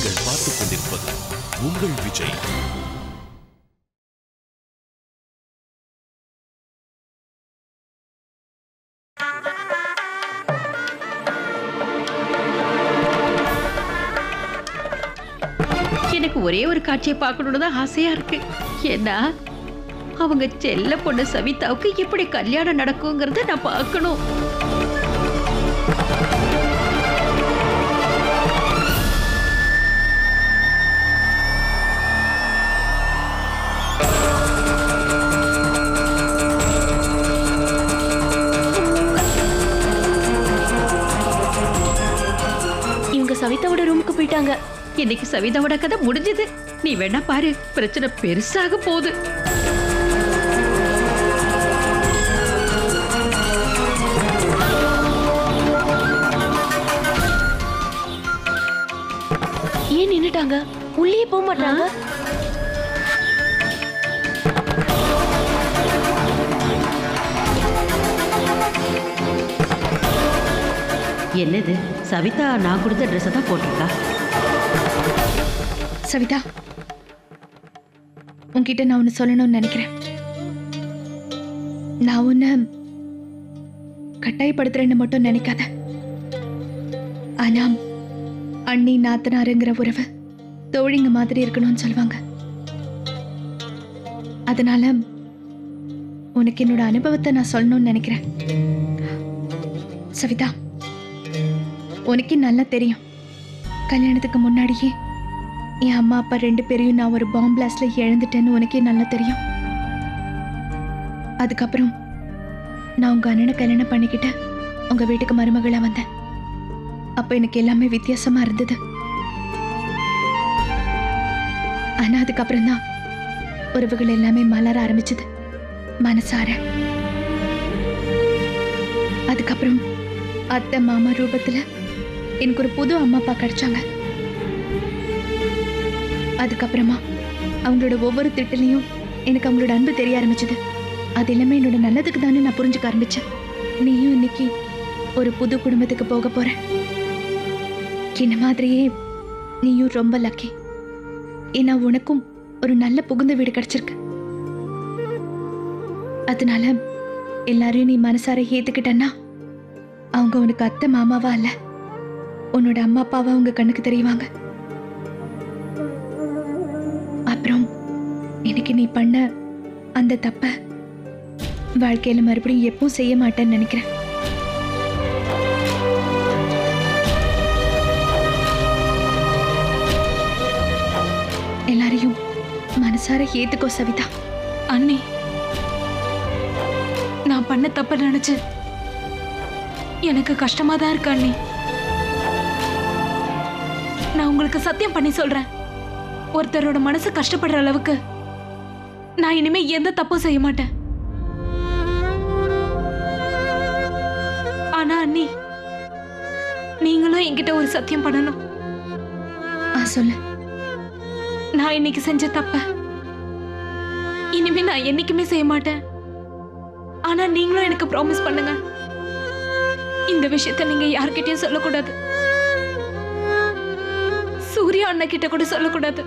நீங்கள் பார்த்துக் கொண்டிருப்பது உங்கள் விஜய். எனக்கு ஒரே ஒரு காட்சியை பார்க்கணும்னு தான் ஆசையா இருக்கு. ஏன்னா அவங்க செல்ல பொண்ணு சவிதாவுக்கு எப்படி கல்யாணம் நடக்குங்கிறத நான் பார்க்கணும். இவங்க சவிதாவோட ரூமுக்கு போயிட்டாங்க. இன்னைக்கு சவிதாவோட கதை முடிஞ்சது. நீ வேணா பாரு, பிரச்சனை பெருசாக போகுது. ஏன் நின்னுட்டாங்க? உள்ளே போக மாட்டாங்க. என்னது, சவிதா நான் கொடுத்த ட்ரெஸ் தான் போட்டிருக்கா? சவிதா, உன்கிட்ட நான் ஒன்னு சொல்லணும்னு நினைக்கிறேன். நான் உன்னை கட்டாயப்படுத்துறேன்னு மட்டும் நினைக்காத. ஆனா அண்ணி நாத்தனாருங்கிற உறவு தோழிங்க மாதிரி இருக்கணும்னு சொல்லுவாங்க. அதனால உனக்கு என்னோட அனுபவத்தை நான் சொல்லணும்னு நினைக்கிறேன். சவிதா, உனக்கு நல்லா தெரியும், கல்யாணத்துக்கு முன்னாடியே என் அம்மா அப்பா 2 பேரையும் நான் ஒரு பாம்பு பிளாஸ்ட்ல இழந்துட்டேன்னு உனக்கே நல்லா தெரியும். அதுக்கப்புறம் நான் உங்க அண்ணனை கல்யாணம் பண்ணிக்கிட்டு உங்க வீட்டுக்கு மருமகளா வந்தேன். அப்ப எனக்கு எல்லாமே வித்தியாசமா இருந்தது. ஆனா அதுக்கப்புறம் தான் உறவுகள் எல்லாமே மலர ஆரம்பிச்சது, மனசார. அதுக்கப்புறம் அத்தை மாமா ரூபத்துல எனக்கு ஒரு புது அம்மா அப்பா கிடைச்சாங்க. அதுக்கப்புறமா அவங்களோட ஒவ்வொரு திட்டிலையும் எனக்கு அவங்களோட அன்பு தெரிய ஆரம்பிச்சது. அது எல்லாமே என்னோட நல்லதுக்கு தானே நான் புரிஞ்சுக்க ஆரம்பிச்சேன். நீயும் இன்னைக்கு ஒரு புது குடும்பத்துக்கு போக போற. என்ன மாதிரியே நீயும் ரொம்ப லக்கி. ஏன்னா உனக்கும் ஒரு நல்ல புகுந்த வீடு கிடைச்சிருக்கு. அதனால எல்லாரையும் நீ மனசார ஏத்துக்கிட்டன்னா அவங்க உனக்கு அத்தை மாமாவா இல்ல, உன்னோட அம்மா அப்பாவா உங்க கண்ணுக்கு தெரியுவாங்க. அப்புறம் எனக்கு நீ பண்ண அந்த தப்ப வாழ்க்கையில மறுபடியும் எப்பவும் செய்ய மாட்டேன்னு நினைக்கிறேன். எல்லாரையும் மனசார ஏத்துக்கோ சவிதா. அண்ணி, நான் பண்ண தப்ப நினைச்சு எனக்கு கஷ்டமா தான் இருக்கு அண்ணி. நான் உங்களுக்கு சத்தியம் பண்ணி சொல்றேன், ஒருத்தரோட மனசு கஷ்டப்படுற அளவுக்கு நான் இனிமே எந்த தப்பும் செய்ய மாட்டேன். ஆனா அண்ணி, நீங்களும் என்கிட்ட ஒரு சத்தியம் பண்ணணும். சொல்லு. நான் இன்னைக்கு செஞ்ச தப்ப இனிமே நான் என்னைக்குமே செய்ய மாட்டேன். ஆனா நீங்களும் எனக்கு ப்ராமிஸ் பண்ணுங்க, இந்த விஷயத்தை நீங்க யார்கிட்டயும் சொல்லக்கூடாது. சூர்யா அண்ணா கிட்ட கூட சொல்லக்கூடாது.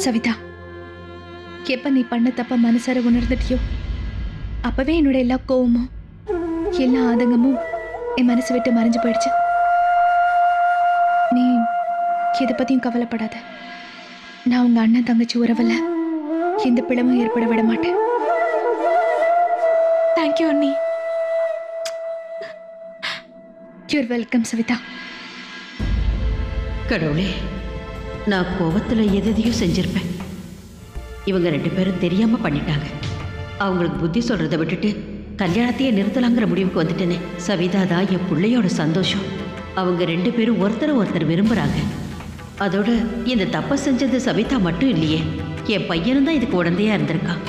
சவிதா, எப்ப நீ பண்ண தப்ப மனசார உணர்ந்துட்டியோ அப்பவே என்னோட எல்லா கோவமும் எல்லா ஆதங்கமும் என் மனசு விட்டு மறைஞ்சு போயிடுச்சு. நீ எதை பத்தியும் கவலைப்படாத. நான் உங்க அண்ணன் தங்கச்சி உறவுல எந்த பிளவும் ஏற்பட விட மாட்டேன். தேங்க்யூ அண்ணி. Your welcome Savitha. கடவுளே, நான் கோவத்துல எதையும் செஞ்சிருப்பேன். இவங்க 2 பேரும் தெரியாம பண்ணிட்டாங்க. அவங்களுக்கு புத்தி சொல்றதை விட்டுட்டு கல்யாணத்தையே நிறுத்தலாங்கிற முடிவுக்கு வந்துட்டேனே. சவிதா தான் என் பிள்ளையோட சந்தோஷம். அவங்க 2 பேரும் ஒருத்தர் விரும்புறாங்க. அதோட இந்த தப்பை செஞ்சது சவிதா மட்டும் இல்லையே, என் பையனும் தான் இதுக்கு உடந்தையா இருந்திருக்கான்.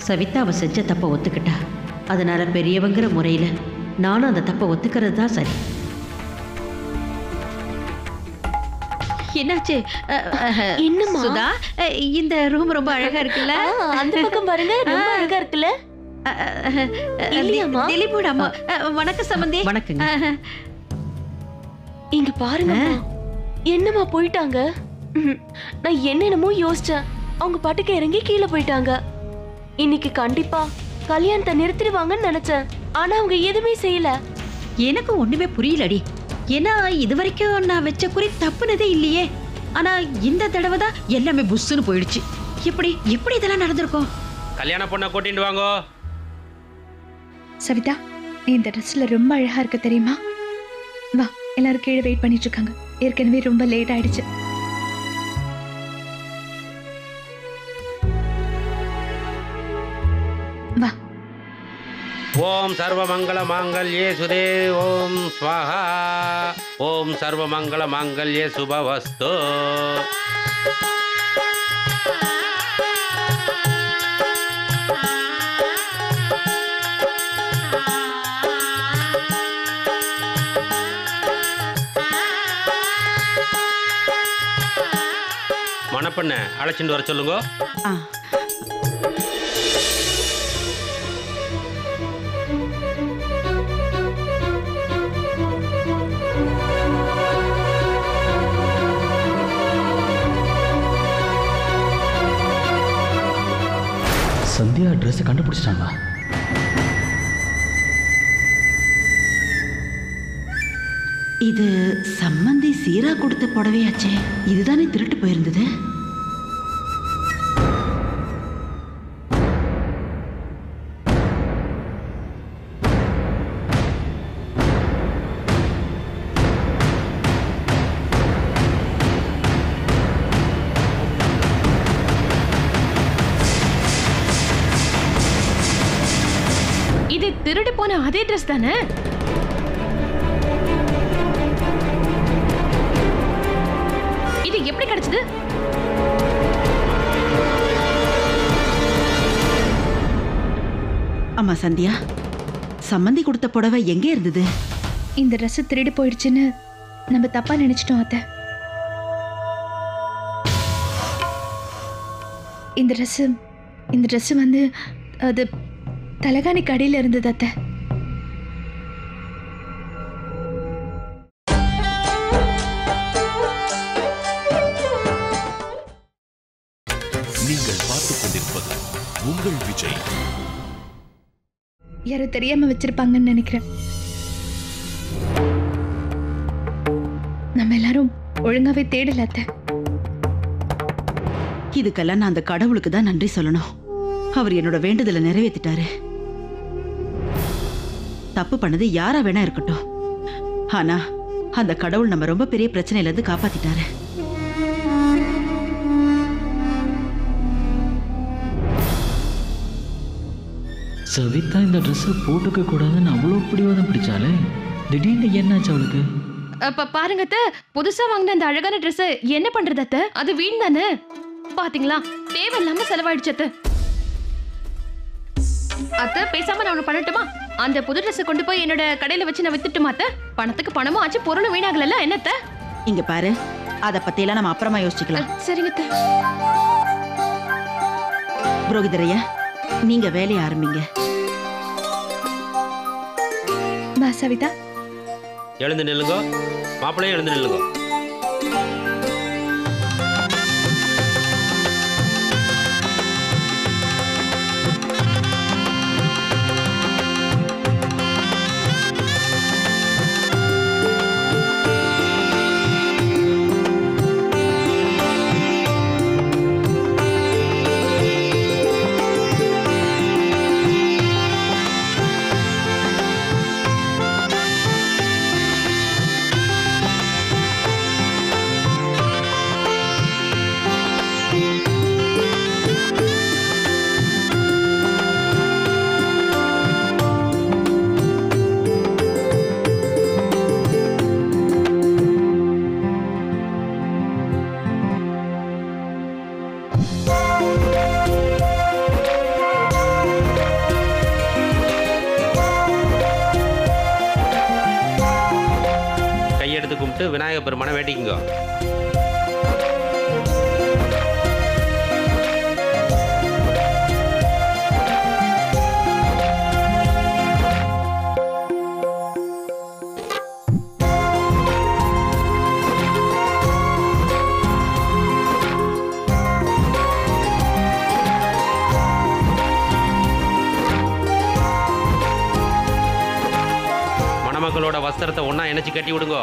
சவிதா அவ செஞ்ச தப்பை ஒத்துக்கிட்டா. அதனால பெரியவங்கிற முறையில நானும் அந்த தப்பை ஒத்துக்கிறது தான் சரி. என்னாச்சு? என்னம்மா? சுதா, இந்த ரூம் ரொம்ப அழகா இருக்குல்ல? அந்த பக்கம் பாருங்க, ரொம்ப அழகா இருக்குல்ல? இல்லையாம்மா? திலீப்போட அம்மா. வணக்கம் சம்பந்தி. வணக்கங்க. இங்க பாருங்க, என்னம்மா போயிட்டாங்க? நான் என்னென்னமோ யோசிச்சேன். அவங்க பாட்டுக்கு இறங்கி கீழே போயிட்டாங்க. இன்னைக்கு கண்டிப்பா கல்யாணத்தை நிறுத்திடுவாங்கன்னு நினைச்சேன். ஆனா அவங்க எதுவுமே செய்யல. எனக்கு ஒண்ணுமே புரியலடி. ஏன்னா இது வரைக்கும் நான் வச்ச குறி தப்புனதே இல்லையே. ஆனா இந்த தடவை தான் எல்லாமே புஷ்ஷுன்னு போயிடுச்சு. எப்படி எப்படி இதெல்லாம் நடந்திருக்கும்? கல்யாண பொண்ணை கூட்டிட்டு வாங்கோ. சவிதா, நீ இந்த ட்ரெஸ்ல ரொம்ப அழகா இருக்க தெரியுமா? வா, எல்லாரும் கீழே வெயிட் பண்ணிட்டு இருக்காங்க. ஏற்கனவே ரொம்ப லேட் ஆயிடுச்சு. வா. ஓம் சர்வமங்கள மாங்கல்யே சுதே ஓம் ஸ்வாஹா. ஓம் சர்வமங்கள மாங்கல்யே சுபவஸ்து. மணப்பெண்ண அழைச்சிட்டு வர சொல்லுங்க. சந்தியா ட்ரெஸ் கண்டுபிடிச்சிட்டாங்களா? இது சம்மந்தி சீரா கொடுத்த புடவையாச்சே. இதுதானே திருட்டு போயிருந்தது. இது திருடு போன அதே ட்ரெஸ் தானே? இது எப்படி கிடைச்சது? அம்மா சந்தியா, சம்மந்தி கொடுத்த புடவை எங்கே இருந்தது? இந்த ட்ரெஸ் திருடி போயிடுச்சுன்னு நம்ம தப்பா நினைச்சிட்டோம் அத்தை. இந்த ட்ரெஸ் வந்து அது தலகாணி கடையில் இருந்தது அத்தை. நீங்கள் பார்த்துக் கொண்டிருப்பது உங்கள் விஜய். யாரோ தெரியாம வச்சிருப்பாங்கன்னு நினைக்கிறேன். நம்ம எல்லாரும் ஒழுங்காவே தேடல அத்தை. இதுக்கெல்லாம் நான் அந்த கடவுளுக்கு தான் நன்றி சொல்லணும். அவர் என்னோட வேண்டுதலை நிறைவேற்றிட்டாரு. தப்பு பண்ணது யாரா வேணா இருக்கட்டும், ஆனா அந்த கடவுள் நம்ம ரொம்ப பெரிய பிரச்சனையில இருந்து காப்பாத்திட்டாரு. சவிதா இந்த ட்ரெஸ்ஸை போட்டுக்க கூடாதுன்னு அவ்வளோ பிடிவாதம் பிடிச்சாலே திடீர்னு என்னாச்சு அவளுக்கு? அப்ப பாருங்க அத்தை, புதுசா வாங்கின அந்த அழகான ட்ரெஸ் என்ன பண்றது அத்தை? அது வீண் தானே. பாத்தீங்களா, தேவையில்லாம செலவாயிடுச்சு அத்தை. அத்தை, பேசாம நான் ஒண்ணு பண்ணட்டுமா? அந்த புது ட்ரெஸ் கொண்டு போய் என்னோட கடையில வச்சு நான் வித்துட்டுமா அத்தை? பணத்துக்கு பணமும் ஆச்சு, பொருளும் வீணாகல. என்னத்த? இங்க பாரு, அத பத்தி எல்லாம் நம்ம அப்புறமா யோசிச்சுக்கலாம். சரிங்க அத்தை. புரோகிதரையா, நீங்க வேலையை ஆரம்பிங்க. வா சவிதா. எழுந்து நில்லுங்க. மாப்பிள்ளையும் எழுந்து நில்லுங்க. கையெடுத்து கும்பிட்டு விநாயகர் பெருமானை வேண்டிக்குங்க. மணமக்களோட வஸ்திரத்தை ஒண்ணா இணைச்சு கட்டி விடுங்க.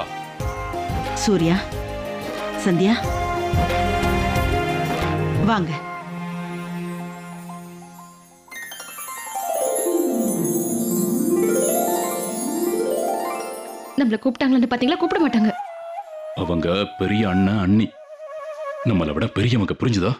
சூர்யா, சந்தியா வாங்க. நம்மள கூப்பிட்டாங்கன்னு பாத்தீங்களா? கூப்பிட மாட்டாங்க. அவங்க பெரிய அண்ணன் அண்ணி, நம்மளை விட பெரியவங்க, புரிஞ்சுதா?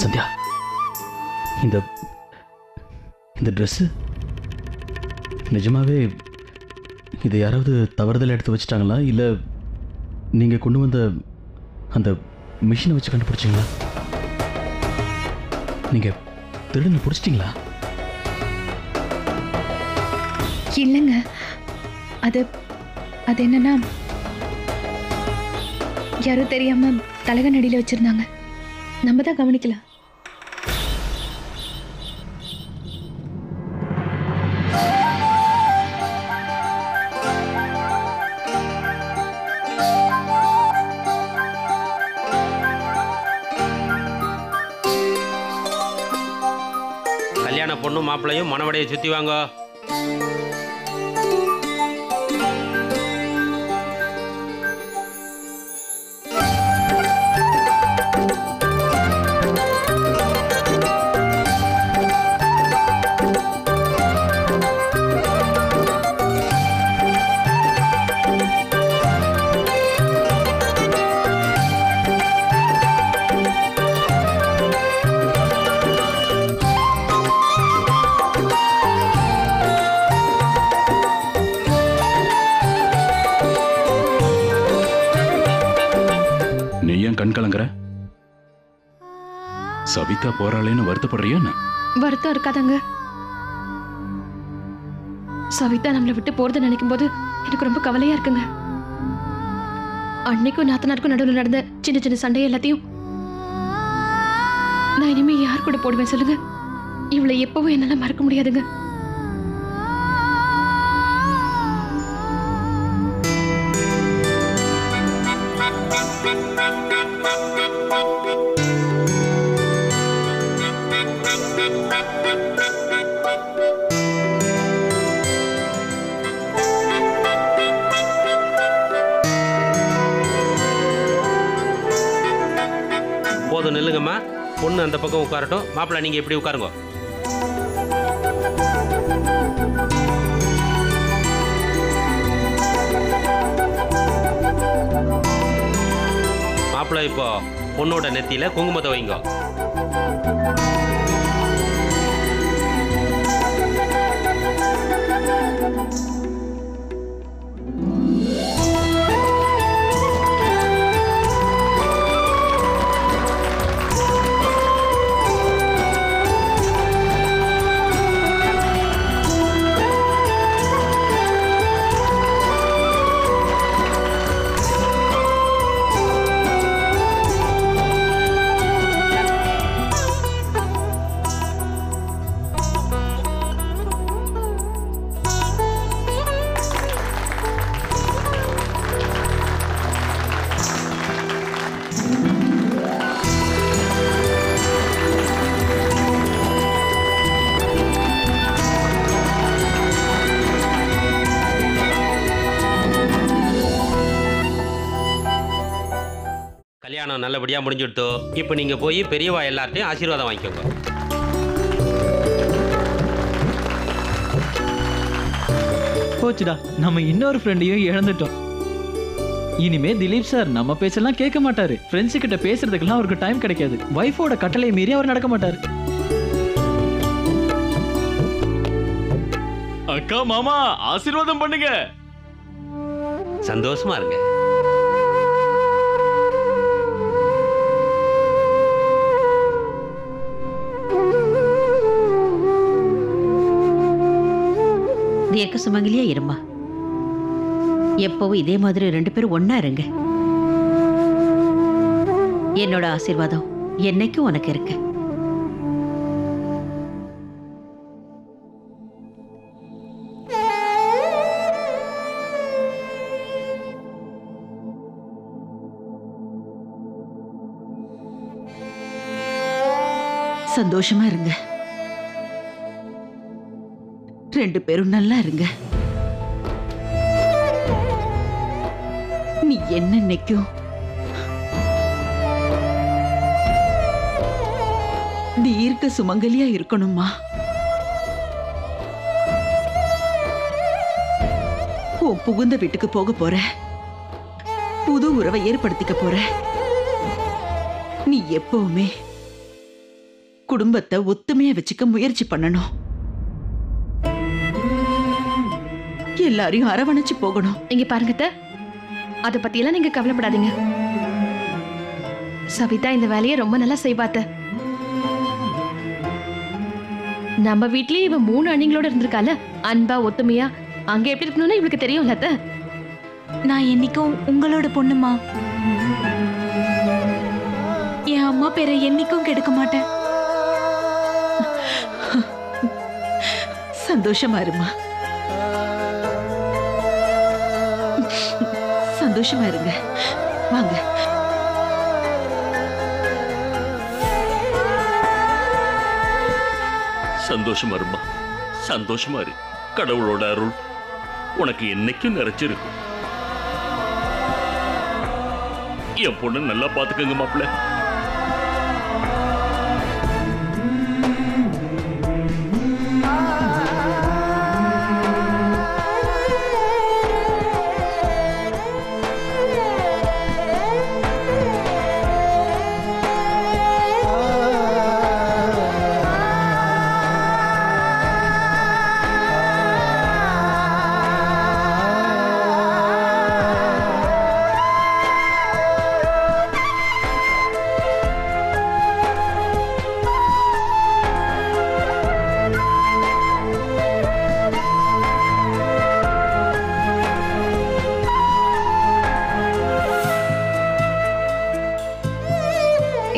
சந்தியா, இந்த இந்த ட்ரெஸ்ஸு நிஜமாவே இதை யாராவது தவறுதல் எடுத்து வச்சிட்டாங்களா, இல்லை நீங்கள் கொண்டு வந்த அந்த மிஷினை வச்சு கண்டுபிடிச்சிங்களா? நீங்கள் திருடனை பிடிச்சிட்டிங்களா? இல்லைங்க, அது அது என்னன்னா, யாரும் தெரியாம தலகன் அடியில் வச்சிருந்தாங்க. நம்ம தான் கவனிக்கல. கல்யாண பொண்ணு மாப்பிள்ளையும் மணவடையை சுத்தி வாங்க. கண் கலங்குற? சவிதா போறாளேன்னு வருத்தப்படுறியா? வருத்தம் இருக்காதாங்க. சவிதா நம்மளை விட்டு போறதை நினைக்கும் போது எனக்கு ரொம்ப கவலையா இருக்குங்க. அன்னைக்கும் நாத்தனாருக்கும் நடுவில் நடந்த சின்ன சின்ன சண்டை எல்லாத்தையும் நான் இனிமே யார் கூட போடுவேன் சொல்லுங்க? இவளை எப்பவும் என்னால மறக்க முடியாதுங்க. போதும், நில்லுங்கம்மா. பொண்ணு அந்த பக்கம் உட்காரட்டும், மாப்பிள்ளை நீங்க எப்படி உட்காருங்க. மாப்பிள்ளை இப்போ பொண்ணோட நெத்தியில குங்குமத்தை வைங்க. கல்யாணம் நல்லபடியா முடிஞ்சுடுத்தோ. இப்போ நீங்க போய் பெரியவா எல்லார்ட்டையும் ஆசீர்வாதம் வாங்கிக்கோங்க. போச்சுடா, நம்ம இன்னொரு ஃப்ரெண்டையும் இழந்துட்டோம். இனிமே திலீப் சார் நம்ம பேச்செல்லாம் கேட்க மாட்டாரு. ஃப்ரெண்ட்ஸு கிட்ட பேசுறதுக்கெல்லாம் அவருக்கு டைம் கிடைக்காது. வைஃபோட கட்டளை மீறி அவர் நடக்க மாட்டாரு. அக்கா மாமா ஆசீர்வாதம் பண்ணுங்க. சந்தோஷமா இருங்க. தீர்க்க சுமங்கலியா இருமா. எப்பவும் இதே மாதிரி 2 பேரும் ஒண்ணா இருங்க. என்னோட ஆசீர்வாதம் என்னைக்கும் உனக்கு இருக்கு. சந்தோஷமா இருங்க. 2 பேரும் நல்லா இருங்க. நீ என்ன நினைக்கும் தீர்க்க சுமங்கலியா இருக்கணுமா? உன் புகுந்த வீட்டுக்கு போக போற, புது உறவை ஏற்படுத்திக்க போற. நீ எப்பவுமே குடும்பத்தை ஒத்துமையா வச்சுக்க முயற்சி பண்ணணும். எல்லாரையும் அரவணைச்சு போகணும். இங்க பாருங்க அத்தை, அதை பத்தியெல்லாம் நீங்க கவலைப்படாதீங்க. சவிதா இந்த வேலையை ரொம்ப நல்லா செய்வாத்த. நம்ம வீட்லயே இவ 3 அண்ணிங்களோட இருந்திருக்கால, அன்பா ஒத்துமையா. அங்க எப்படி இருக்கணும்னு இவளுக்கு தெரியும்ல அத்தை. நான் என்னைக்கும் உங்களோட பொண்ணுமா. என் அம்மா பேரை என்னைக்கும் கெடுக்க மாட்டேன். சந்தோஷமா இருமா. சந்தோஷமா இருங்க. வாங்க. சந்தோஷமா இருமா, சந்தோஷமா இரு. கடவுளோட அருள் உனக்கு என்னைக்கும் நிறைச்சிருக்கும். என் பொண்ணு நல்லா பாத்துக்கங்க மாப்பிள்ள.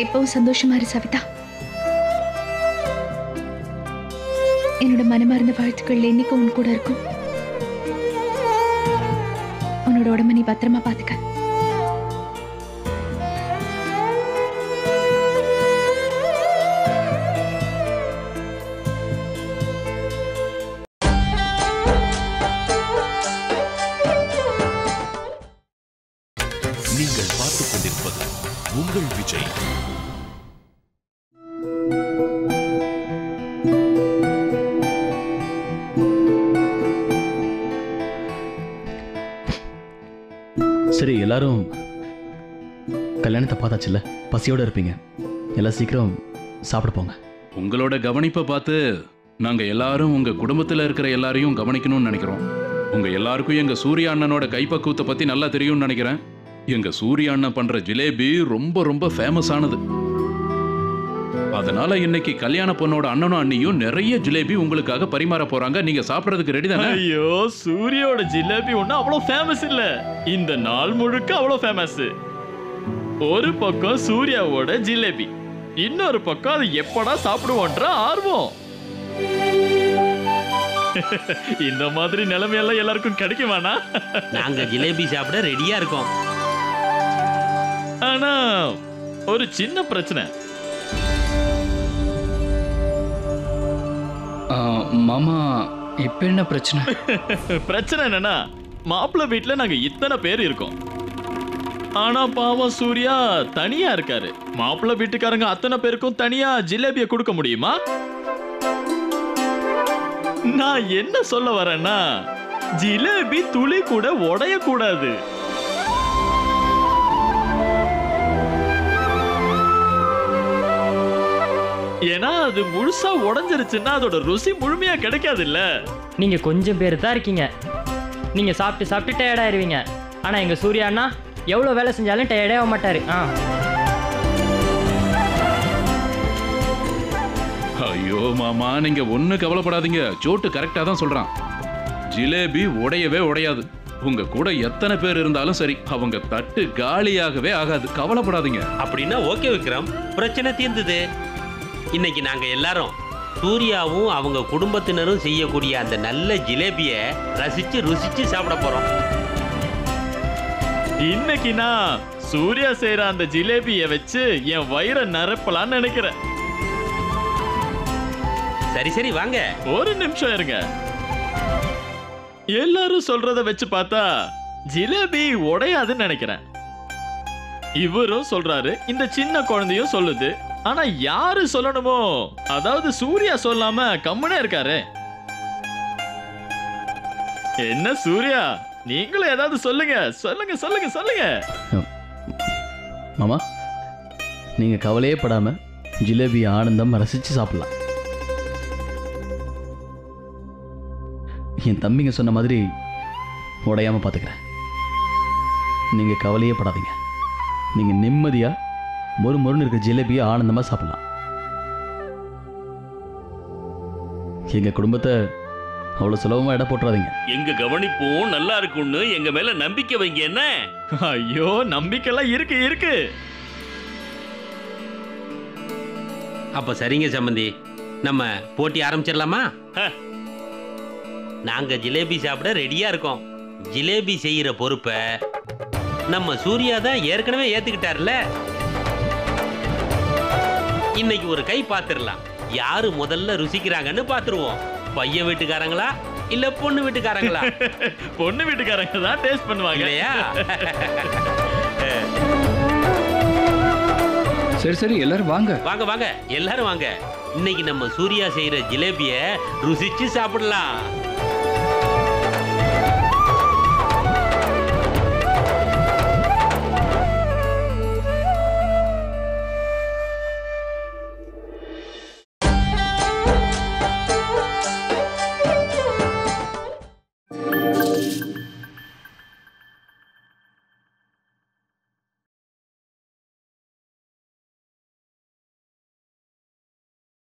எப்பவும் சந்தோஷமா இரு சவிதா. என்னோட மனமார்ந்த வாழ்த்துக்கள் என்னைக்கும் உன் கூட இருக்கும். உன்னோட உடம்ப நீ பத்திரமா பாத்துக்க. நீங்கள் பார்த்துக் கொண்டிருப்பது உங்கள் விஜய். சரி, எல்லாரும் கல்யாணத்தை பார்த்தாச்சுல்ல, பசியோட இருப்பீங்க. எல்லாம் சீக்கிரம் சாப்பிட போங்க. உங்களோட கவனிப்பை பார்த்து நாங்க எல்லாரும் உங்க குடும்பத்துல இருக்கிற எல்லாரையும் கவனிக்கணும்னு நினைக்கிறோம். உங்க எல்லாருக்கும் எங்க சூர்யா அண்ணனோட கைப்பக்குவத்தை பத்தி நல்லா தெரியும்னு நினைக்கிறேன். எங்க சூர்யா அண்ணன் பண்ற ஜிலேபி ரொம்ப ரொம்ப ஃபேமஸ் ஆனது. அதனால இன்னைக்கு கல்யாண பொண்ணோட அண்ணனும் அண்ணியும் நிறைய ஜிலேபி உங்களுக்காக பரிமாற போறாங்க. நீங்க சாப்பிடுறதுக்கு ரெடி தானே? ஐயோ, சூர்யாவோட ஜிலேபி ஒன்னும் அவ்வளவு ஃபேமஸ் இல்ல. இந்த நாள் முழுக்க அவ்வளவு ஃபேமஸ். ஒரு பக்கம் சூர்யாவோட ஜிலேபி, இன்னொரு பக்கம் அது எப்படா சாப்பிடுவோன்ற ஆர்வம். இந்த மாதிரி நிலைமையெல்லாம் எல்லாருக்கும் கிடைக்குமாண்ணா? நாங்க ஜிலேபி சாப்பிட ரெடியா இருக்கோம். ஆனா ஒரு சின்ன பிரச்சனை. மாமா, இப்ப என்ன பிரச்சனை? பிரச்சனை என்னன்னா, மாப்பிள்ளை வீட்டுல நாங்க இத்தனை பேர் இருக்கோம். ஆனா பாவம் சூர்யா தனியா இருக்காரு. மாப்பிள்ளை வீட்டுக்காரங்க அத்தனை பேருக்கும் தனியா ஜிலேபியை கொடுக்க முடியுமா? நான் என்ன சொல்ல வரேன்னா, ஜிலேபி துளி கூட உடைய கூடாது. ஏன்னா அது முழுசா உடைஞ்சிருச்சுன்னா அதோட ருசி முழுமையா கிடைக்காது இல்ல. நீங்க கொஞ்சம் பேர் தான் இருக்கீங்க. நீங்க சாப்பிட்டு சாப்பிட்டு டயர்ட் ஆயிருவீங்க. ஆனா எங்க சூர்யா அண்ணா எவ்வளவு வேலை செஞ்சாலும் டயர்டே ஆக மாட்டாரு. ஐயோ மாமா, நீங்க ஒண்ணு கவலைப்படாதீங்க. சோட்டு கரெக்டா தான் சொல்றான். ஜிலேபி உடையவே உடையாது. உங்க கூட எத்தனை பேர் இருந்தாலும் சரி அவங்க தட்டு காலியாகவே ஆகாது, கவலைப்படாதீங்க. அப்படின்னா ஓகே விக்ரம், பிரச்சனை தீர்ந்தது. இன்னைக்கு நாங்க எல்லாரும் சூர்யாவும் அவங்க குடும்பத்தினரும் செய்யக்கூடிய அந்த நல்ல ஜிலேபிய ரசிச்சு ருசிச்சு சாப்பிட போறோம். இன்னைக்கு நான் சூர்யா செய்யற அந்த ஜிலேபியை வச்சு என் வயிறை நிரப்பலான்னு நினைக்கிறேன். சரி சரி வாங்க. ஒரு நிமிஷம் இருங்க. எல்லாரும் சொல்றத வச்சு பார்த்தா ஜிலேபி உடையாதுன்னு நினைக்கிறேன். இவரும் சொல்றாரு, இந்த சின்ன குழந்தையும் சொல்லுது. ஆனா யாரு சொல்லணுமோ, அதாவது சூர்யா சொல்லாம கம்முனே இருக்காரு. என்ன சூர்யா, நீங்களும் ஏதாவது சொல்லுங்க சொல்லுங்க சொல்லுங்க சொல்லுங்க. மாமா, நீங்க கவலையே படாம ஜிலேபி ஆனந்தம் ரசிச்சு சாப்பிடலாம். என் தம்பிங்க சொன்ன மாதிரி உடையாம பார்த்துக்கிறேன். நீங்க கவலையே படாதீங்க. நீங்க நிம்மதியா மொறுன்னு இருக்க ஜிலேபியை ஆனந்தமா சாப்பிடலாம். எங்க குடும்பத்தை அவ்வளவு சுலபமா இட போட்டுறாதீங்க. எங்க கவனிப்பும் நல்லா இருக்கும்னு எங்க மேல நம்பிக்கை வைங்க. என்ன? ஐயோ, நம்பிக்கைலாம் இருக்கு இருக்கு. அப்ப சரிங்க சம்பந்தி, நம்ம போட்டி ஆரம்பிச்சிடலாமா? நாங்க ஜிலேபி சாப்பிட ரெடியா இருக்கோம். ஜிலேபி செய்யற பொறுப்பை நம்ம சூர்யா தான் ஏற்கனவே ஏத்துக்கிட்டார்ல. இன்னைக்கு ஒரு கை பாத்துடலாம். யாரு முதல்ல ருசிக்கிறாங்கன்னு பாத்துருவோம். பையன் வீட்டுக்காரங்களா இல்ல பொண்ணு வீட்டுக்காரங்களா? பொண்ணு வீட்டுக்காரங்க தான் டேஸ்ட் பண்ணுவாங்க இல்லையா? சரி சரி, எல்லாரும் வாங்க வாங்க வாங்க எல்லாரும் வாங்க. இன்னைக்கு நம்ம சூர்யா செய்யற ஜிலேபிய ருசிச்சு சாப்பிடலாம்.